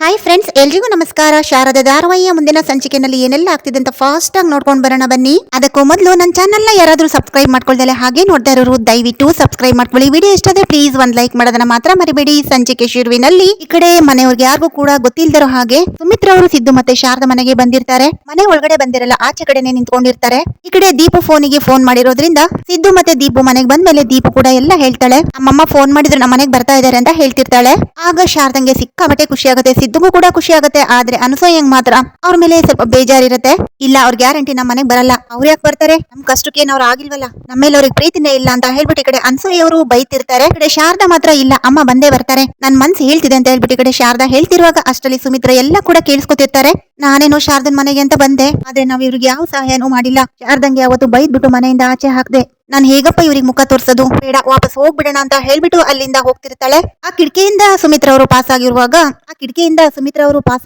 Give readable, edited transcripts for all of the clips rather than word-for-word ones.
Hi friends, ಎಲ್ರಿಗೂ ನಮಸ್ಕಾರ. ಶಾರದಾ ಧಾರಾವಾಹಿಯ ಮುಂದಿನ ಸಂಚಿಕೆಯಲ್ಲಿ ಏನೆಲ್ಲ ಆಗ್ತಿದೆ ಅಂತ ಫಾಸ್ಟ್ ಆಗಿ ನೋಡ್ಕೊಂಡು ಬರೋಣ ಬನ್ನಿ. ಅದಕ್ಕೂ ಮೊದಲು ನನ್ನ ಚಾನಲ್ ನ ಯಾರಾದ್ರೂ ಸಬ್ಸ್ಕ್ರೈಬ್ ಮಾಡ್ಕೊಳ್ದಲೆ ಹಾಗೆ ನೋಡ್ತಾ ಇರೋರು ದಯವಿಟ್ಟು ಸಬ್ಸ್ಕ್ರೈಬ್ ಮಾಡ್ಕೊಳ್ಳಿ. ವಿಡಿಯೋ ಇಷ್ಟ ಆದ್ರೆ ಪ್ಲೀಸ್ ಒಂದ್ ಲೈಕ್ ಮಾಡೋದನ್ನ ಮಾತ್ರ ಮರಿಬೇಡಿ. ಸಂಚಿಕೆ ಶುರುವಿನಲ್ಲಿ ಈ ಕಡೆ ಮನೆಯವ್ರಿಗೆ ಯಾರಿಗೂ ಕೂಡ ಗೊತ್ತಿಲ್ದಿರೋ ಹಾಗೆ ಸುಮಿತ್ರಾ ಅವರು ಸಿದ್ದು ಮತ್ತೆ ಶಾರದಾ ಮನೆಗೆ ಬಂದಿರ್ತಾರೆ. ಮನೆ ಒಳಗಡೆ ಬಂದಿರಲ್ಲ, ಆಚೆ ಕಡೆನೆ ನಿಂತ್ಕೊಂಡಿರ್ತಾರೆ. ಈ ಕಡೆ ದೀಪು ಫೋನಿಗೆ ಫೋನ್ ಮಾಡಿರೋದ್ರಿಂದ ಸಿದ್ದು ಮತ್ತೆ ದೀಪು ಮನೆಗೆ ಬಂದ್ಮೇಲೆ ದೀಪು ಕೂಡ ಎಲ್ಲ ಹೇಳ್ತಾಳೆ. ಅಮ್ಮಮ್ಮ ಫೋನ್ ಮಾಡಿದ್ರು ನಮ್ಮ ಮನೆಗೆ ಬರ್ತಾ ಇದಾರೆ ಅಂತ ಹೇಳ್ತಿರ್ತಾಳೆ. ಆಗ ಶಾರದಂಗೆ ಸಿಕ್ಕಾಪಟ್ಟೆ ಖುಷಿ ಆಗುತ್ತೆ, ಸಿದ್ದುಗೂ ಕೂಡ ಖುಷಿ ಆಗುತ್ತೆ. ಆದ್ರೆ ಅನಸೂಯಂಗ್ ಮಾತ್ರ ಅವ್ರ ಮೇಲೆ ಸ್ವಲ್ಪ ಬೇಜಾರಿರುತ್ತೆ. ಇಲ್ಲ, ಅವ್ರ ಗ್ಯಾರಂಟಿ ನಮ್ಮ ಮನೆಗೆ ಬರಲ್ಲ, ಅವ್ರು ಯಾಕೆ ಬರ್ತಾರೆ, ನಮ್ ಕಷ್ಟಕ್ಕೆ ಅವ್ರು ಆಗಿಲ್ವಲ್ಲ, ನಮ್ಮ ಮೇಲೆ ಅವ್ರಿಗೆ ಪ್ರೀತಿನೇ ಇಲ್ಲ ಅಂತ ಹೇಳ್ಬಿಟ್ಟು ಈ ಕಡೆ ಅನಸೂಯ ಅವರು ಬೈತಿರ್ತಾರೆ. ಈ ಕಡೆ ಶಾರದಾ ಮಾತ್ರ ಇಲ್ಲ, ಅಮ್ಮ ಬಂದೇ ಬರ್ತಾರೆ, ನನ್ ಮನ್ಸು ಹೇಳ್ತಿದೆ ಅಂತ ಹೇಳ್ಬಿಟ್ಟು ಈ ಕಡೆ ಶಾರದಾ ಹೇಳ್ತಿರುವಾಗ ಅಷ್ಟರಲ್ಲಿ ಸುಮಿತ್ರಾ ಎಲ್ಲ ಕೂಡ ಕೇಳಿಸ್ಕೊತಿರ್ತಾರೆ. ನಾನೇನೋ ಶಾರದನ್ ಮನೆಗೆ ಅಂತ ಬಂದೆ, ಆದ್ರೆ ನಾವ್ ಇವ್ರಿಗೆ ಯಾವ ಸಹಾಯನೂ ಮಾಡಿಲ್ಲ. ಶಾರದಂಗೆ ಅವತ್ತು ಬೈದ್ಬಿಟ್ಟು ಮನೆಯಿಂದ ಆಚೆ ಹಾಕ್ದೆ, ನಾನ್ ಹೇಗಪ್ಪ ಇವ್ರಿಗೆ ಮುಖ ತೋರ್ಸೋದು, ಬೇಡ ವಾಪಸ್ ಹೋಗ್ಬಿಡೋಣ ಅಂತ ಹೇಳ್ಬಿಟ್ಟು ಅಲ್ಲಿಂದ ಹೋಗ್ತಿರ್ತಾಳೆ. ಆ ಕಿಟಕಿಯಿಂದ ಸುಮಿತ್ರಾ ಅವರು ಪಾಸ್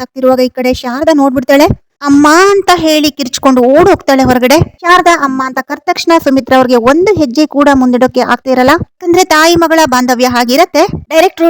ಆಗ್ತಿರುವಾಗ ಈ ಕಡೆ ಶಾರದಾ ನೋಡ್ಬಿಡ್ತಾಳೆ. ಅಮ್ಮ ಅಂತ ಹೇಳಿ ಕಿರ್ಚ್ಕೊಂಡು ಓಡ್ ಹೋಗ್ತಾಳೆ ಹೊರಗಡೆ. ಶಾರದಾ ಅಮ್ಮ ಅಂತ ಕರೆದ ತಕ್ಷಣ ಸುಮಿತ್ರಾ ಅವ್ರಿಗೆ ಒಂದು ಹೆಜ್ಜೆ ಕೂಡ ಮುಂದಿಡೋಕೆ ಆಗ್ತಿರಲ್ಲ. ಯಾಕಂದ್ರೆ ತಾಯಿ ಮಗಳ ಬಾಂಧವ್ಯ ಹಾಗಿರತ್ತೆ,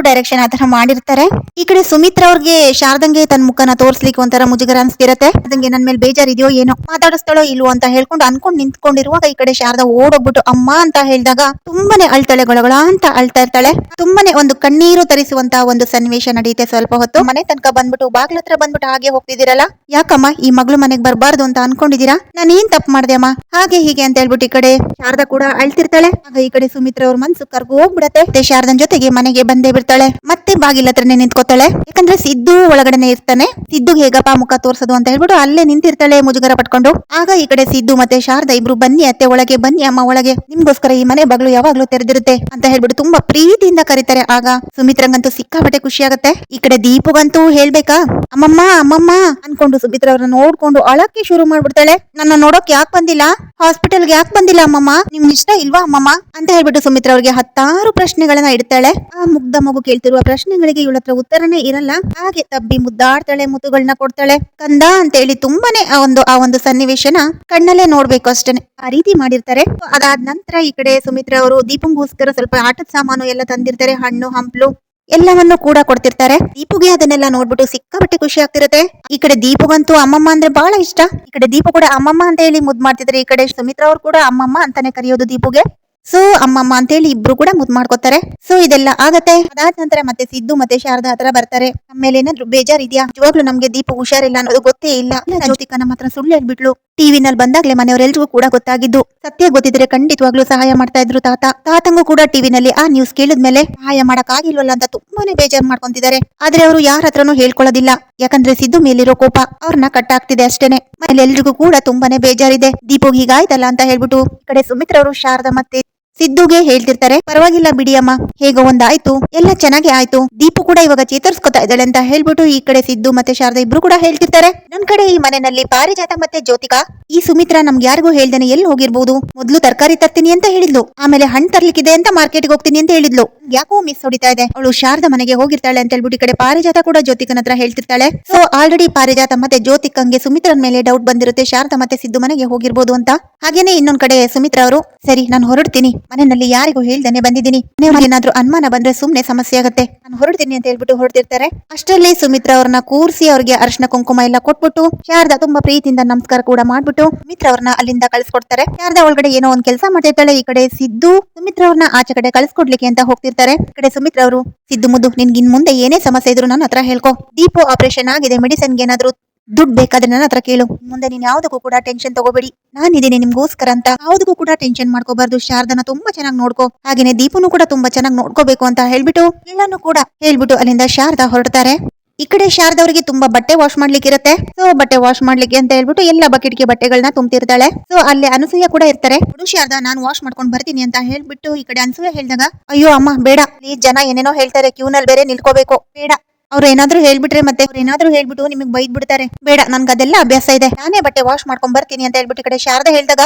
ಡೈರೆಕ್ಷನ್ ಆತರ ಮಾಡಿರ್ತಾರೆ. ಈ ಕಡೆ ಸುಮಿತ್ರಾ ಅವ್ರಿಗೆ ಶಾರದಂಗೆ ತನ್ನ ಮುಖನ ತೋರ್ಸ್ಲಿಕ್ಕೆ ಒಂಥರ ಮುಜುಗರ ಅನ್ಸ್ತಿರತ್ತೆ. ಅದಂಗೆ ನನ್ ಮೇಲೆ ಬೇಜಾರಿದೆಯೋ ಏನೋ, ಮಾತಾಡಿಸ್ತಾಳೋ ಇಲ್ವೋ ಅಂತ ಹೇಳ್ಕೊಂಡು ಅನ್ಕೊಂಡ್ ನಿಂತ್ಕೊಂಡಿರುವಾಗ ಈ ಕಡೆ ಶಾರದಾ ಓಡೋಗ್ಬಿಟ್ಟು ಅಮ್ಮ ಅಂತ ಹೇಳಿದಾಗ ತುಂಬಾನೇ ಅಳ್ತಾಳೆ, ಗೊಳಗೊಳ ಅಂತ ಅಳ್ತಾ ಇರ್ತಾಳೆ. ತುಂಬಾನೇ ಒಂದು ಕಣ್ಣೀರು ತರಿಸುವಂತ ಒಂದು ಸನ್ನಿವೇಶ ನಡೆಯುತ್ತೆ. ಸ್ವಲ್ಪ ಹೊತ್ತು ಮನೆ ತನಕ ಬಂದ್ಬಿಟ್ಟು ಬಾಗ್ಲ ಹತ್ರ ಬಂದ್ಬಿಟ್ಟು ಹಾಗೆ ಹೋಗ್ತಿದ್ದೀರಲ್ಲ, ಯಾಕಮ್ಮ ಈ ಮಗಳು ಮನೆಗ್ ಬರ್ಬಾರ್ದು ಅಂತ ಅನ್ಕೊಂಡಿದೀರಾ, ನಾನು ಏನ್ ತಪ್ಪು ಮಾಡ್ದೆ ಅಮ್ಮ, ಹಾಗೆ ಹೀಗೆ ಅಂತ ಹೇಳ್ಬಿಟ್ಟು ಈ ಕಡೆ ಶಾರದಾ ಕೂಡ ಅಳ್ತಿರ್ತಾಳೆ. ಆಗ ಈ ಕಡೆ ಸುಮಿತ್ರಾ ಅವ್ರ ಮನ್ಸು ಕರ್ಗು ಹೋಗ್ಬಿಡತ್ತೆ. ಶಾರದನ್ ಜೊತೆಗೆ ಮನೆಗೆ ಬಂದೇ ಬಿಡ್ತಾಳೆ. ಮತ್ತೆ ಬಾಗಿಲ ಹತ್ರನೇ ನಿಂತ್ಕೋತಾಳೆ. ಯಾಕಂದ್ರೆ ಸಿದ್ದು ಒಳಗಡೆನೆ ಇರ್ತಾನೆ. ಸಿದ್ದು ಹೇಗಪ್ಪ ಮುಖ ತೋರ್ಸೋದು ಅಂತ ಹೇಳ್ಬಿಟ್ಟು ಅಲ್ಲೇ ನಿಂತಿರ್ತಾಳೆ ಮುಜುಗರ ಪಟ್ಕೊಂಡು. ಆಗ ಈ ಕಡೆ ಸಿದ್ದು ಮತ್ತೆ ಶಾರದಾ ಇಬ್ರು ಬನ್ನಿ ಅತ್ತೆ ಒಳಗೆ, ಬನ್ನಿ ಅಮ್ಮ ಒಳಗೆ, ನಿಮ್ಗೋಸ್ಕರ ಈ ಮನೆ ಬಾಗ್ಲು ಯಾವಾಗ್ಲೂ ತೆರೆದಿರುತ್ತೆ ಅಂತ ಹೇಳ್ಬಿಟ್ಟು ತುಂಬಾ ಪ್ರೀತಿಯಿಂದ ಕರೀತಾರೆ. ಆಗ ಸುಮಿತ್ರಂಗಂತೂ ಸಿಕ್ಕಾಪಟ್ಟೆ ಖುಷಿ ಆಗುತ್ತೆ. ಈ ಕಡೆ ದೀಪುಗಂತೂ ಹೇಳ್ಬೇಕಾ, ಅಮ್ಮಮ್ಮ ಅಮ್ಮಮ್ಮ ಅನ್ಕೊಂಡು ಸುಮಿತ್ರಾ ಅವ್ರನ್ನ ನೋಡ್ಕೊಂಡು ಅಳಕ್ಕೆ ಶುರು ಮಾಡ್ಬಿಡ್ತಾಳೆ. ನನ್ನ ನೋಡೋಕ್ ಯಾಕೆ ಬಂದಿಲ್ಲ, ಹಾಸ್ಪಿಟಲ್ಗೆ ಯಾಕೆ ಬಂದಿಲ್ಲ ಅಮ್ಮಮ್ಮ, ನಿಮ್ಗೆ ಇಷ್ಟ ಇಲ್ವಾ ಅಮ್ಮಮ್ಮ ಅಂತ ಹೇಳ್ಬಿಟ್ಟು ಸುಮಿತ್ರಾ ಅವ್ರಿಗೆ 10 ಪ್ರಶ್ನೆಗಳನ್ನ ಇಡ್ತಾಳೆ. ಆ ಮುಗ್ಧ ಮಗು ಕೇಳ್ತಿರುವ ಪ್ರಶ್ನೆಗಳಿಗೆ ಇವಳ ಹತ್ರ ಉತ್ತರನೇ ಇರಲ್ಲ. ಹಾಗೆ ತಬ್ಬಿ ಮುದ್ದಾಡ್ತಾಳೆ, ಮುತ್ತುಗಳನ್ನ ಕೊಡ್ತಾಳೆ. ಕಂದ ಅಂತ ಹೇಳಿ ತುಂಬಾನೇ ಆ ಒಂದು ಸನ್ನಿವೇಶನ ಕಣ್ಣಲ್ಲೇ ನೋಡ್ಬೇಕು ಅಷ್ಟೇನೆ, ಆ ರೀತಿ ಮಾಡಿರ್ತಾರೆ. ಅದಾದ ನಂತರ ಈ ಕಡೆ ಸುಮಿತ್ರಾ ಅವರು ದೀಪಂಗೋಸ್ಕರ ಸ್ವಲ್ಪ ಆಟದ ಸಾಮಾನು ಎಲ್ಲ ತಂದಿರ್ತಾರೆ, ಹಣ್ಣು ಹಂಪ್ಲು ಎಲ್ಲವನ್ನು ಕೂಡ ಕೊಡ್ತಿರ್ತಾರೆ. ದೀಪುಗೆ ಅದನ್ನೆಲ್ಲ ನೋಡ್ಬಿಟ್ಟು ಸಿಕ್ಕಾಪಟ್ಟೆ ಖುಷಿ ಆಗ್ತಿರುತ್ತೆ. ಈ ಕಡೆ ದೀಪುಗಂತೂ ಅಮ್ಮಮ್ಮ ಅಂದ್ರೆ ಬಹಳ ಇಷ್ಟ. ಈ ಕಡೆ ದೀಪು ಕೂಡ ಅಮ್ಮಮ್ಮ ಅಂತ ಹೇಳಿ ಮುದ್ ಮಾಡ್ತಿದ್ರೆ, ಈ ಕಡೆ ಸುಮಿತ್ರಾ ಅವ್ರು ಕೂಡ ಅಮ್ಮಮ್ಮ ಅಂತಾನೆ ಕರೆಯೋದು ದೀಪುಗೆ. ಸೊ ಅಮ್ಮಮ್ಮ ಅಂತ ಹೇಳಿ ಇಬ್ರು ಕೂಡ ಮುದ್ ಮಾಡ್ಕೋತಾರೆ. ಸೊ ಇದೆಲ್ಲ ಆಗತ್ತೆ. ಅದಾದ ನಂತರ ಮತ್ತೆ ಸಿದ್ದು ಮತ್ತೆ ಶಾರದಾ ಹತ್ರ ಬರ್ತಾರೆ. ಆಮೇಲೆ ಏನಾದ್ರು ಬೇಜಾರಿದ್ಯಾ, ನಿಜವಾಗ್ಲೂ ನಮ್ಗೆ ದೀಪು ಹುಷಾರಿಲ್ಲ ಅನ್ನೋದು ಗೊತ್ತೇ ಇಲ್ಲ, ಜ್ಯೋತಿಕಾ ನಮ್ಮ ಹತ್ರ ಸುಳ್ಳು ಹೇಳ್ಬಿಟ್ಲು, ಟಿವಿನಲ್ಲಿ ಬಂದಾಗ್ಲೇ ಮನೆಯವರೆಲ್ರಿಗೂ ಕೂಡ ಗೊತ್ತಾಗಿದ್ದು, ಸತ್ಯ ಗೊತ್ತಿದ್ರೆ ಖಂಡಿತವಾಗ್ಲೂ ಸಹಾಯ ಮಾಡ್ತಾ ಇದ್ರು ತಾತಂಗೂ ಕೂಡ ಟಿವಿನಲ್ಲಿ ಆ ನ್ಯೂಸ್ ಕೇಳಿದ್ಮೇಲೆ ಸಹಾಯ ಮಾಡಕ್ ಆಗಿಲ್ವಲ್ಲ ಅಂತ ತುಂಬಾನೇ ಬೇಜಾರ್ ಮಾಡ್ಕೊಂತಿದ್ದಾರೆ. ಆದ್ರೆ ಅವರು ಯಾರ ಹತ್ರನೂ ಹೇಳ್ಕೊಳ್ಳೋದಿಲ್ಲ, ಯಾಕಂದ್ರೆ ಸಿದ್ದು ಮೇಲಿರೋ ಕೋಪ ಅವ್ರನ್ನ ಕಟ್ಟಾಗ್ತಿದೆ ಅಷ್ಟೇನೆ. ಮನೇಲಿ ಎಲ್ರಿಗೂ ಕೂಡ ತುಂಬಾನೇ ಬೇಜಾರಿದೆ, ದೀಪು ಹೀಗಾಯ್ತಲ್ಲ ಅಂತ ಹೇಳ್ಬಿಟ್ಟು ಈ ಕಡೆ ಸುಮಿತ್ರಾ ಅವರು ಶಾರದಾ ಮತ್ತೆ ಸಿದ್ದುಗೆ ಹೇಳ್ತಿರ್ತಾರೆ. ಪರವಾಗಿಲ್ಲ ಬಿಡಿ ಅಮ್ಮ, ಹೇಗೋ ಒಂದಾಯ್ತು, ಎಲ್ಲ ಚೆನ್ನಾಗಿ ಆಯ್ತು, ದೀಪು ಕೂಡ ಇವಾಗ ಚೇತರಿಸ್ಕೊತಾ ಇದ್ದಾಳೆ ಅಂತ ಹೇಳ್ಬಿಟ್ಟು ಈ ಕಡೆ ಸಿದ್ದು ಮತ್ತೆ ಶಾರದಾ ಇಬ್ರು ಕೂಡ ಹೇಳ್ತಿರ್ತಾರೆ. ನನ್ ಕಡೆ ಈ ಮನೆಯಲ್ಲಿ ಪಾರಿಜಾತ ಮತ್ತೆ ಜ್ಯೋತಿಕಾ, ಈ ಸುಮಿತ್ರಾ ನಮ್ಗೆ ಯಾರಿಗೂ ಹೇಳ್ದೇನೆ ಎಲ್ಲಿ ಹೋಗಿರ್ಬೋದು, ಮೊದ್ಲು ತರಕಾರಿ ತರ್ತೀನಿ ಅಂತ ಹೇಳಿದ್ಲು, ಆಮೇಲೆ ಹಣ್ಣು ತರ್ಲಿಕ್ಕಿದೆ ಅಂತ ಮಾರ್ಕೆಟ್ಗೆ ಹೋಗ್ತೀನಿ ಅಂತ ಹೇಳಿದ್ಲು, ಯಾಕೋ ಮಿಸ್ ಹೊಡಿತಾ ಇದೆ, ಅವಳು ಶಾರದಾ ಮನೆಗೆ ಹೋಗಿರ್ತಾಳೆ ಅಂತ ಹೇಳ್ಬಿಟ್ಟು ಈ ಕಡೆ ಪಾರಿಜಾತ ಕೂಡ ಜ್ಯೋತಿಕನ ಹತ್ರ ಹೇಳ್ತಿರ್ತಾಳೆ. ಸೊ ಆಲ್ರೆಡಿ ಪಾರಿಜಾತ ಮತ್ತೆ ಜ್ಯೋತಿಕಂಗೆ ಸುಮಿತ್ರನ್ ಮೇಲೆ ಡೌಟ್ ಬಂದಿರುತ್ತೆ, ಶಾರದಾ ಮತ್ತೆ ಸಿದ್ದು ಮನೆಗೆ ಹೋಗಿರ್ಬೋದು ಅಂತ. ಹಾಗೇನೆ ಇನ್ನೊಂದ್ ಕಡೆ ಸುಮಿತ್ರಾ ಅವರು, ಸರಿ ನಾನು ಹೊರಡ್ತೀನಿ, ಮನೆಯಲ್ಲಿ ಯಾರಿಗೂ ಹೇಳ್ದೇನೆ ಬಂದಿದ್ದೀನಿ, ಏನಾದ್ರೂ ಅನುಮಾನ ಬಂದ್ರೆ ಸುಮ್ನೆ ಸಮಸ್ಯೆ ಆಗುತ್ತೆ, ನಾನು ಹೊರಡ್ತೀನಿ ಅಂತ ಹೇಳ್ಬಿಟ್ಟು ಹೊರಡ್ತಿರ್ತಾರೆ. ಅಷ್ಟರಲ್ಲಿ ಸುಮಿತ್ರಾ ಅವ್ರನ್ನ ಕೂರಿಸಿ ಅವ್ರಿಗೆ ಅರಿಶಿನ ಕುಂಕುಮ ಎಲ್ಲ ಕೊಟ್ಬಿಟ್ಟು ಶಾರದಾ ತುಂಬಾ ಪ್ರೀತಿಯಿಂದ ನಮಸ್ಕಾರ ಕೂಡ ಮಾಡ್ಬಿಟ್ಟು ಸುಮಿತ್ರಾ ಅವ್ರನ್ನ ಅಲ್ಲಿಂದ ಕಳಿಸ್ಕೊಡ್ತಾರೆ. ಶಾರದಾ ಒಳಗಡೆ ಏನೋ ಒಂದ್ ಕೆಲಸ ಮಾಡ್ತಿರ್ತಾಳೆ. ಈ ಕಡೆ ಸಿದ್ದು ಸುಮಿತ್ರಾ ಅವ್ರನ್ನ ಆಚೆ ಕಡೆ ಕಳಿಸ್ಕೊಡ್ಲಿಕ್ಕೆ ಅಂತ ಹೋಗ್ತಿರ್ತಾರೆ. ಈ ಕಡೆ ಸುಮಿತ್ರಾ ಅವರು, ಸಿದ್ದು ಮುದ್ದು ನಿನ್ಗೆ ಇನ್ ಮುಂದೆ ಏನೇ ಸಮಸ್ಯೆ ಇದ್ರು ನನ್ನ ಹತ್ರ ಹೇಳ್ಕೊ, ದೀಪು ಆಪರೇಷನ್ ಆಗಿದೆ, ಮೆಡಿಸಿನ್ಗೆ ಏನಾದ್ರು ದುಡ್ಡು ಬೇಕಾದ್ರೆ ನನ್ನ ಹತ್ರ ಕೇಳು, ಮುಂದೆ ನೀನ್ ಯಾವ್ದಕ್ಕೂ ಕೂಡ ಟೆನ್ಷನ್ ತಗೋಬೇಡಿ, ನಾನಿದ್ದೀನಿ ನಿಮ್ಗೋಸ್ಕರ ಅಂತ, ಯಾವ್ದಕ್ಕೂ ಕೂಡ ಟೆನ್ಷನ್ ಮಾಡ್ಕೋಬಾರ್ದು, ಶಾರದನ ತುಂಬಾ ಚೆನ್ನಾಗಿ ನೋಡ್ಕೋ, ಹಾಗೇನೆ ದೀಪುನು ಕೂಡ ತುಂಬಾ ಚೆನ್ನಾಗಿ ನೋಡ್ಕೋಬೇಕು ಅಂತ ಹೇಳ್ಬಿಟ್ಟು ಎಲ್ಲಾನು ಕೂಡ ಹೇಳ್ಬಿಟ್ಟು ಅಲ್ಲಿಂದ ಶಾರದಾ ಹೊರಡ್ತಾರೆ. ಈ ಕಡೆ ಶಾರದಾ ಅವರಿಗೆ ತುಂಬಾ ಬಟ್ಟೆ ವಾಶ್ ಮಾಡ್ಲಿಕ್ಕೆ ಇರುತ್ತೆ. ಸೊ ಬಟ್ಟೆ ವಾಶ್ ಮಾಡ್ಲಿಕ್ಕೆ ಅಂತ ಹೇಳ್ಬಿಟ್ಟು ಎಲ್ಲ ಬಕೆಟ್ಗೆ ಬಟ್ಟೆಗಳನ್ನ ತುಂಬ್ತಿರ್ತಾಳೆ. ಸೊ ಅಲ್ಲಿ ಅನಸೂಯ ಕೂಡ ಇರ್ತಾರೆ. ಶಾರದಾ ನಾನು ವಾಶ್ ಮಾಡ್ಕೊಂಡ್ ಬರ್ತೀನಿ ಅಂತ ಹೇಳ್ಬಿಟ್ಟು ಈ ಕಡೆ ಅನಸೂಯ ಹೇಳಿದಾಗ, ಅಯ್ಯೋ ಅಮ್ಮ ಬೇಡ, ಪ್ಲೀಸ್, ಜನ ಏನೇನೋ ಹೇಳ್ತಾರೆ, ಕ್ಯೂನಲ್ಲಿ ಬೇರೆ ನಿಲ್ಕೋಬೇಕು, ಬೇಡ, ಅವ್ರು ಏನಾದ್ರು ಹೇಳ್ಬಿಟ್ರೆ ಮತ್ತೆ ಅವ್ರು ಏನಾದ್ರು ಹೇಳ್ಬಿಟ್ಟು ನಿಮಗ್ ಬೈದ್ ಬಿಡ್ತಾರೆ, ಬೇಡ, ನನ್ಗೆ ಅದೆಲ್ಲ ಅಭ್ಯಾಸ ಇದೆ, ನಾನೇ ಬಟ್ಟೆ ವಾಶ್ ಮಾಡ್ಕೊಂಡ್ ಬರ್ತೀನಿ ಅಂತ ಹೇಳ್ಬಿಟ್ಟು ಈ ಕಡೆ ಶಾರದಾ ಹೇಳಿದಾಗ,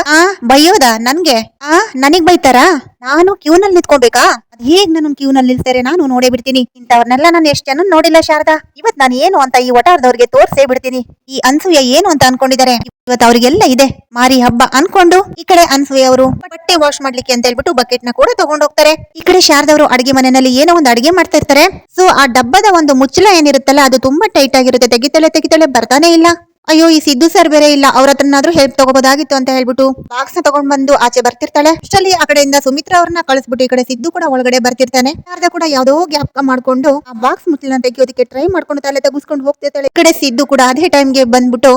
ಬೈಯೋದಾ ನನ್ಗೆ, ನನಗ್ ಬೈತಾರಾ, ನಾನು ಕ್ಯೂನಲ್ಲಿ ನಿಂತ್ಕೋಬೇಕಾ ಹೇಗ್ ನನ್ನ ಕ್ಯೂನಲ್ಲಿ ನಿಲ್ಸ್ತಾರೆ ನಾನು ನೋಡೇ ಬಿಡ್ತೀನಿ. ಇಂಥವ್ರನ್ನೆಲ್ಲ ನಾನು ಎಷ್ಟು ಜನ ನೋಡಿಲ್ಲ ಶಾರದಾ. ಇವತ್ ನಾನು ಏನು ಅಂತ ಈ ಒಟಾರದವ್ರಿಗೆ ತೋರ್ಸೇ ಬಿಡ್ತೀನಿ. ಈ ಅನ್ಸೂಯ ಏನು ಅಂತ ಅನ್ಕೊಂಡಿದ್ದಾರೆ. ಇವತ್ತು ಅವ್ರಿಗೆಲ್ಲ ಇದೆ ಮಾರಿ ಹಬ್ಬ ಅನ್ಕೊಂಡು ಈ ಕಡೆ ಅನ್ಸೂಯ ಅವರು ಬಟ್ಟೆ ವಾಶ್ ಮಾಡ್ಲಿಕ್ಕೆ ಅಂತ ಹೇಳ್ಬಿಟ್ಟು ಬಕೆಟ್ ನ ಕೂಡ ತಗೊಂಡ್ ಹೋಗ್ತಾರೆ. ಈ ಕಡೆ ಶಾರದವರು ಅಡಿಗೆ ಮನೆಯಲ್ಲಿ ಏನೋ ಒಂದು ಅಡಿಗೆ ಮಾಡ್ತಾ ಇರ್ತಾರೆ. ಸೊ ಆ ಡಬ್ಬದ ಒಂದು ಮುಚ್ಚಳ ಏನಿರುತ್ತಲ್ಲ ಅದು ತುಂಬಾ ಟೈಟ್ ಆಗಿರುತ್ತೆ. ತೆಗಿತಾಳೆ ಬರ್ತಾನೆ ಇಲ್ಲ. ಅಯ್ಯೋ ಈ ಸಿದ್ದು ಸರ್ ಬೇರೆ ಇಲ್ಲ, ಅವ್ರ ಹತ್ರನಾದ್ರೂ ಹೆಲ್ಪ್ ತಗೋಬಹುದಾಗಿತ್ತು ಅಂತ ಹೇಳ್ಬಿಟ್ಟು ಬಾಕ್ಸ್ ನ ತಗೊಂಡ್ ಬಂದು ಆಚೆ ಬರ್ತಿರ್ತಾಳೆ. ಅಷ್ಟರಲ್ಲಿ ಆ ಕಡೆಯಿಂದ ಸುಮಿತ್ರಾ ಅವ್ರನ್ನ ಕಳಿಸ್ಬಿಟ್ಟು ಈ ಕಡೆ ಸಿದ್ದು ಕೂಡ ಒಳಗಡೆ ಬರ್ತಿರ್ತಾನೆ. ಶಾರದಾ ಕೂಡ ಯಾವ್ದೋ ಗ್ಯಾಪ್ ಮಾಡ್ಕೊಂಡು ಆ ಬಾಕ್ಸ್ ಮುಚ್ಚಲನ್ನ ತೆಗಿಯೋದಕ್ಕೆ ಟ್ರೈ ಮಾಡ್ಕೊಂಡು ತಲೆ ತೆಗಿಸ್ಕೊಂಡು ಹೋಗ್ತಿರ್ತಾಳೆ. ಈ ಕಡೆ ಸಿದ್ದು ಕೂಡ ಅದೇ ಟೈಮ್ಗೆ ಬಂದ್ಬಿಟ್ಟು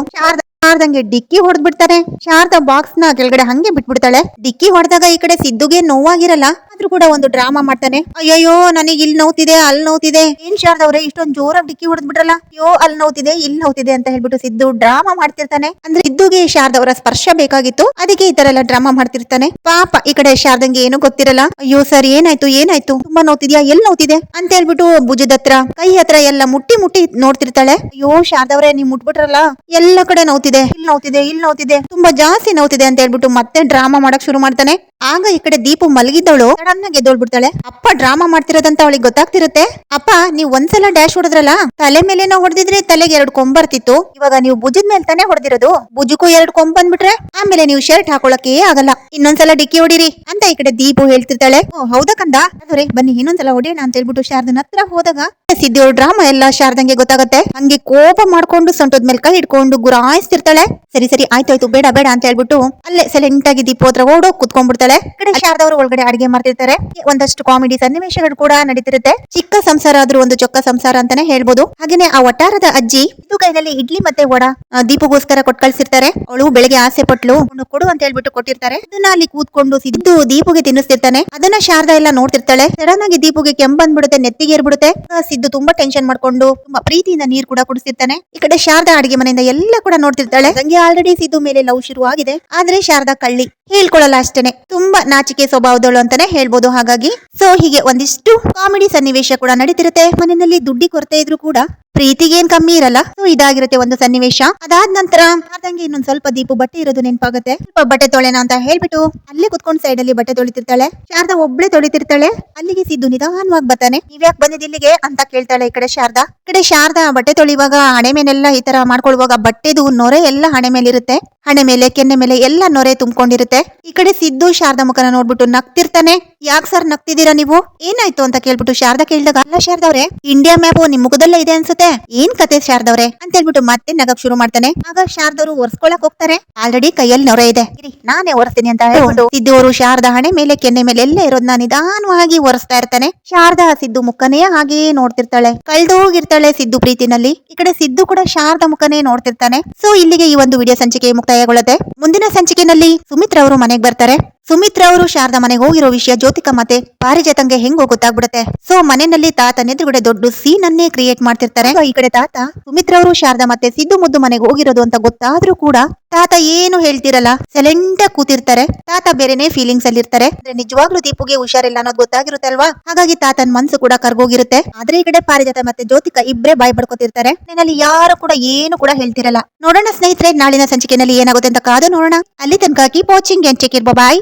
ಶಾರದಂಗೆ ಡಿಕ್ಕಿ ಹೊಡೆದ್ಬಿಡ್ತಾರೆ. ಶಾರದಾ ಬಾಕ್ಸ್ ನ ಕೆಳಗಡೆ ಹಂಗೆ ಬಿಟ್ಬಿಡ್ತಾಳೆ. ಡಿಕ್ಕಿ ಹೊಡೆದಾಗ ಈ ಕಡೆ ಸಿದ್ದುಗೆ ನೋವಾಗಿರಲ್ಲ, ಆದ್ರೂ ಕೂಡ ಒಂದು ಡ್ರಾಮಾ ಮಾಡ್ತಾನೆ. ಅಯ್ಯೋ ನನಗೆ ಇಲ್ಲಿ ನೋವ್ತಿದೆ ಅಲ್ಲಿ ನೋವ್ತಿದೆ, ಏನ್ ಶಾರದವ್ರೆ ಇಷ್ಟೊಂದು ಜೋರಾಗಿ ಡಿಕ್ಕಿ ಹೊಡೆದ್ಬಿಟ್ರಲ್ಲ, ಅಯ್ಯೋ ಅಲ್ಲಿ ನೋವ್ತಿದೆ ಇಲ್ಲಿ ನೋವ್ತಿದೆ ಅಂತ ಹೇಳ್ಬಿಟ್ಟು ಸಿದ್ದು ಡ್ರಾಮಾ ಮಾಡ್ತಿರ್ತಾನೆ. ಅಂದ್ರೆ ಸಿದ್ದುಗೆ ಶಾರದವರ ಸ್ಪರ್ಶ ಬೇಕಾಗಿತ್ತು, ಅದಕ್ಕೆ ಈ ತರ ಎಲ್ಲ ಡ್ರಾಮಾ ಮಾಡ್ತಿರ್ತಾನೆ. ಪಾಪ ಈ ಕಡೆ ಶಾರದಂಗೆ ಏನು ಗೊತ್ತಿರಲ್ಲ. ಅಯ್ಯೋ ಸರ್ ಏನಾಯ್ತು ತುಂಬಾ ನೋವ್ತಿದ್ಯಾ ಎಲ್ಲಿ ನೋವ್ತಿದೆ ಅಂತ ಹೇಳ್ಬಿಟ್ಟು ಭುಜದ ಹತ್ರ ಕೈ ಹತ್ರ ಎಲ್ಲ ಮುಟ್ಟಿ ನೋಡ್ತಿರ್ತಾಳೆ. ಅಯ್ಯೋ ಶಾರದವ್ರೆ ನೀವ್ ಮುಟ್ಬಿಟ್ರಲ್ಲ, ಎಲ್ಲ ಕಡೆ ನೋವ್ತಿದೆ, ಇಲ್ಲಿ ನೋವ್ತಿದೆ ತುಂಬಾ ಜಾಸ್ತಿ ನೋವ್ತಿದೆ ಅಂತ ಹೇಳ್ಬಿಟ್ಟು ಮತ್ತೆ ಡ್ರಾಮಾ ಮಾಡಕ್ ಶುರು ಮಾಡ್ತಾನೆ. ಆಗ ಈ ಕಡೆ ದೀಪು ಮಲಗಿದ್ದವಳು ಸಡನ್ ಆಗಿ ಎದ್ದೋಳ್ಬಿಡ್ತಾಳೆ. ಅಪ್ಪ ಡ್ರಾಮಾ ಮಾಡ್ತಿರೋದಂತ ಅವಳಿಗೆ ಗೊತ್ತಾಗ್ತಿರುತ್ತೆ. ಅಪ್ಪ ನೀವ್ ಒಂದ್ಸಲ ಡ್ಯಾಶ್ ಹೊಡೆದ್ರಲ್ಲ, ತಲೆ ಮೇಲೆ ನಾವು ಹೊಡೆದಿದ್ರೆ ತಲೆಗೆ 2 ಕೊಂಬ್ ಬರ್ತಿತ್ತು, ಇವಾಗ ನೀವು ಭುಜದ ಮೇಲೆ ತಾನೇ ಹೊಡೆದಿರೋದು, ಭುಜಕ್ಕೂ 2 ಕೊಂಬ್ ಬಂದ್ಬಿಟ್ರೆ ಆಮೇಲೆ ನೀವು ಶರ್ಟ್ ಹಾಕೊಳಕ್ಕೆ ಆಗಲ್ಲ, ಇನ್ನೊಂದ್ಸಲ ಡಿಕ್ಕಿ ಹೊಡಿರಿ ಅಂತ ಈ ಕಡೆ ದೀಪು ಹೇಳ್ತಿರ್ತಾಳೆ. ಓ ಹೌದಾ ಕಂದ, ಅದ್ರೆ ಬನ್ನಿ ಇನ್ನೊಂದ್ಸಲ ಹೊಡಿಯೋಣ ಅಂತ ಹೇಳ್ಬಿಟ್ಟು ಶಾರದನ ಹತ್ರ ಹೋದಾಗ ಸಿದ್ದಿಯವ್ರ ಡ್ರಾಮಾ ಎಲ್ಲ ಶಾರದಂಗೆ ಗೊತ್ತಾಗತ್ತೆ. ಹಂಗೆ ಕೋಪ ಮಾಡ್ಕೊಂಡು ಸೊಂಟದ ಮೇಲೆ ಕೈ ಹಿಡ್ಕೊಂಡು ಗುರಾಯಿಸ್ತಿರ್ತಾಳೆ. ಸರಿ ಆಯ್ತು ಬೇಡ ಅಂತ ಹೇಳ್ಬಿಟ್ಟು ಅಲ್ಲೇ ಸೈಲೆಂಟ್ ಆಗಿ ದೀಪು ಹತ್ರ ಓಡೋಗ್ ಕುತ್ಕೊಂಡ್ಬಿಡ್ತಾಳೆ. ಕಡೆ ಶಾರದವರು ಒಳಗಡೆ ಅಡಿಗೆ ಮಾಡ್ತಿರ್ತಾರೆ. ಒಂದಷ್ಟು ಕಾಮಿಡಿ ಸನ್ನಿವೇಶಗಳು ಕೂಡ ನಡೀತಿರುತ್ತೆ. ಚಿಕ್ಕ ಸಂಸಾರ ಆದ್ರೂ ಒಂದು ಚೊಕ್ಕ ಸಂಸಾರ ಅಂತಾನೆ ಹೇಳ್ಬೋದು. ಹಾಗೇನೆ ಆ ಒಟ್ಟಾರದ ಅಜ್ಜಿ ಇದು ಕೈನಲ್ಲಿ ಇಡ್ಲಿ ಮತ್ತೆ ವಡ ದೀಪಗೋಸ್ಕರ ಕೊಟ್ಟು ಕಳ್ಸಿರ್ತಾರೆ. ಅವಳು ಬೆಳಗ್ಗೆ ಆಸೆ ಪಟ್ಲು ಕೊಡು ಅಂತ ಹೇಳ್ಬಿಟ್ಟು ಕೊಟ್ಟಿರ್ತಾರೆ. ಅದನ್ನ ಅಲ್ಲಿ ಕೂತ್ಕೊಂಡು ಸಿದ್ದು ದೀಪುಗೆ ತಿನ್ನಿಸ್ತಿರ್ತಾನೆ. ಅದನ್ನ ಶಾರದಾ ಎಲ್ಲ ನೋಡ್ತಿರ್ತಾಳೆ. ಸಡನ್ ಆಗಿ ದೀಪುಗೆ ಕೆಂಪ್ ಬಂದ್ಬಿಡುತ್ತೆ, ನೆತ್ತಿಗೆ ಏರ್ಬಿಡುತ್ತೆ. ಸಿದ್ದು ತುಂಬಾ ಟೆನ್ಷನ್ ಮಾಡ್ಕೊಂಡು ತುಂಬಾ ಪ್ರೀತಿಯಿಂದ ನೀರ್ ಕೂಡ ಕುಡಿಸಿರ್ತಾನೆ. ಈ ಕಡೆ ಶಾರದಾ ಅಡಿಗೆ ಮನೆಯಿಂದ ಎಲ್ಲ ಕೂಡ ನೋಡ್ತಿರ್ತಾಳೆ. ನಂಗೆ ಆಲ್ರೆಡಿ ಸಿದ್ದು ಮೇಲೆ ಲವ್ ಶುರು ಆಗಿದೆ, ಆದ್ರೆ ಶಾರದಾ ಕಳ್ಳಿ ಹೇಳ್ಕೊಳಲ್ಲ ಅಷ್ಟೇನೆ, ತುಂಬಾ ನಾಚಿಕೆ ಸ್ವಭಾವದಳು ಅಂತಾನೆ ಹೇಳ್ಬೋದು. ಹಾಗಾಗಿ ಸೊ ಹೀಗೆ ಒಂದಿಷ್ಟು ಕಾಮಿಡಿ ಸನ್ನಿವೇಶ ಕೂಡ ನಡೀತಿರುತ್ತೆ. ಮನೆಯಲ್ಲಿ ದುಡ್ಡಿ ಕೊರತೆ ಇದ್ರು ಕೂಡ ಪ್ರೀತಿಗೇನ್ ಕಮ್ಮಿ ಇರಲ್ಲ. ಸೊ ಇದಾಗಿರುತ್ತೆ ಒಂದು ಸನ್ನಿವೇಶ. ಅದಾದ ನಂತರ ಶಾರದಂಗೆ ಇನ್ನೊಂದ್ ಸ್ವಲ್ಪ ದೀಪು ಬಟ್ಟೆ ಇರೋದು ನೆನಪಾಗುತ್ತೆ. ಸ್ವಲ್ಪ ಬಟ್ಟೆ ತೊಳೆನ ಅಂತ ಹೇಳ್ಬಿಟ್ಟು ಅಲ್ಲೇ ಕುತ್ಕೊಂಡು ಸೈಡ್ ಅಲ್ಲಿ ಬಟ್ಟೆ ತೊಳಿತಿರ್ತಾಳೆ. ಶಾರದಾ ಒಬ್ಳೆ ತೊಳಿತಿರ್ತಾಳೆ. ಅಲ್ಲಿಗೆ ಸಿದ್ದು ನಿಧಾನವಾಗಿ ಬರ್ತಾನೆ. ನೀವ್ಯಾಕೆ ಬಂದಿದ್ ಇಲ್ಲಿಗೆ ಅಂತ ಕೇಳ್ತಾಳೆ ಈ ಕಡೆ ಶಾರದಾ. ಶಾರದಾ ಬಟ್ಟೆ ತೊಳಿವಾಗ ಹಣೆ ಮೇಲೆಲ್ಲ ಈ ತರ ಮಾಡ್ಕೊಳ್ಳುವಾಗ ಬಟ್ಟೆದು ನೊರೆ ಎಲ್ಲ ಹಣೆ ಮೇಲೆ ಇರುತ್ತೆ. ಹಣೆ ಮೇಲೆ ಕೆನ್ನೆ ಮೇಲೆ ಎಲ್ಲ ನೊರೆ ತುಂಬಿಕೊಂಡಿರುತ್ತೆ. ಈ ಕಡೆ ಸಿದ್ದು ಶಾರದಾ ಮುಖನ ನೋಡ್ಬಿಟ್ಟು ನಗ್ತಿರ್ತಾನೆ. ಯಾಕೆ ಸರ್ ನಗ್ತಿದ್ದೀರಾ ನೀವು, ಏನಾಯ್ತು ಅಂತ ಕೇಳ್ಬಿಟ್ಟು ಶಾರದಾ ಕೇಳಿದಾಗ, ಅಲ್ಲ ಶಾರದವ್ರೆ ಇಂಡಿಯಾ ಮ್ಯಾಪ್ ನಿಮ್ ಮುಖದಲ್ಲೇ ಇದೆ ಅನ್ಸುತ್ತೆ, ಏನ್ ಕತೆ ಶಾರದವ್ರೆ ಅಂತ ಹೇಳ್ಬಿಟ್ಟು ಮತ್ತೆ ನಗಕ್ ಶುರು ಮಾಡ್ತಾನೆ. ಆಗ ಶಾರದವರು ಒರ್ಸ್ಕೊಳಕ್ ಹೋಗ್ತಾರೆ. ಆಲ್ರೆಡಿ ಕೈಯಲ್ಲಿ ನೊರೆ ಇದೆ, ನಾನೇ ಒರೆಸ್ತೀನಿ ಅಂತ ಹೇಳ್ಕೊಂಡು ಸಿದ್ದು ಅವರು ಶಾರದಾ ಹಣೆ ಮೇಲೆ ಕೆನ್ನೆ ಮೇಲೆ ಎಲ್ಲ ಇರೋದನ್ನ ನಿಧಾನವಾಗಿ ಒರೆಸ್ತಾ ಇರ್ತಾನೆ. ಶಾರದಾ ಸಿದ್ದು ಮುಖನೇ ಹಾಗೆ ನೋಡ್ತಿರ್ತಾಳೆ. ಕಳ್ದೋಗಿರ್ತಾಳೆ ಸಿದ್ದು ಪ್ರೀತಿನಲ್ಲಿ. ಈ ಕಡೆ ಸಿದ್ದು ಕೂಡ ಶಾರದಾ ಮುಖನೇ ನೋಡ್ತಿರ್ತಾನೆ. ಸೊ ಇಲ್ಲಿಗೆ ಈ ಒಂದು ವಿಡಿಯೋ ಸಂಚಿಕೆ ಮುಕ್ತಾಯಗೊಳ್ಳುತ್ತೆ. ಮುಂದಿನ ಸಂಚಿಕೆನಲ್ಲಿ ಸುಮಿತ್ರಾ ಅವರು ಮನೆಗೆ ಬರ್ತಾರೆ. ಸುಮಿತ್ರಾ ಅವರು ಶಾರದಾ ಮನೆಗೆ ಹೋಗಿರೋ ವಿಷಯ ಜ್ಯೋತಿಕಾ ಮತ್ತೆ ಪಾರಿಜಾತಂಗೆ ಹೆಂಗೋ ಗೊತ್ತಾಗ್ಬಿಡುತ್ತೆ. ಸೊ ಮನೆಯಲ್ಲಿ ತಾತನ ಎದುರುಗಡೆ ದೊಡ್ಡ ಸೀನ್ ಅನ್ನೇ ಕ್ರಿಯೇಟ್ ಮಾಡ್ತಿರ್ತಾರೆ. ಈ ಕಡೆ ತಾತ ಸುಮಿತ್ರಾ ಅವರು ಶಾರದಾ ಮತ್ತೆ ಸಿದ್ದು ಮುದ್ದು ಮನೆಗೆ ಹೋಗಿರೋದು ಅಂತ ಗೊತ್ತಾದ್ರೂ ಕೂಡ ತಾತ ಏನು ಹೇಳ್ತಿರಲ್ಲ, ಸೈಲೆಂಟ್ ಆಗಿ ಕೂತಿರ್ತಾರೆ. ತಾತ ಬೇರೆನೆ ಫೀಲಿಂಗ್ಸ್ ಅಲ್ಲಿ ಇರ್ತಾರೆ. ಅಂದ್ರೆ ನಿಜವಾಗ್ಲೂ ದೀಪುಗೆ ಹುಷಾರಿಲ್ಲ ಅನ್ನೋದು ಗೊತ್ತಾಗಿರುತ್ತೆ ಅಲ್ವಾ. ಹಾಗಾಗಿ ತಾತನ ಮನ್ಸು ಕೂಡ ಕರ್ಗೋಗಿರುತ್ತೆ. ಆದ್ರೆ ಈ ಕಡೆ ಪಾರಿಜಾತ ಮತ್ತೆ ಜ್ಯೋತಿಕಾ ಇಬ್ರೇ ಬಾಯ್ ಬಡ್ಕೋತಿರ್ತಾರೆ. ಮನೆಯಲ್ಲಿ ಯಾರು ಕೂಡ ಏನು ಕೂಡ ಹೇಳ್ತಿರಲ್ಲ. ನೋಡೋಣ ಸ್ನೇಹಿತರೆ, ನಾಳಿನ ಸಂಚಿಕೆಯಲ್ಲಿ ಏನಾಗುತ್ತೆ ಅಂತ ಕಾದು ನೋಡೋಣ. ಅಲ್ಲಿ ತನಕ keep watching and take care, by.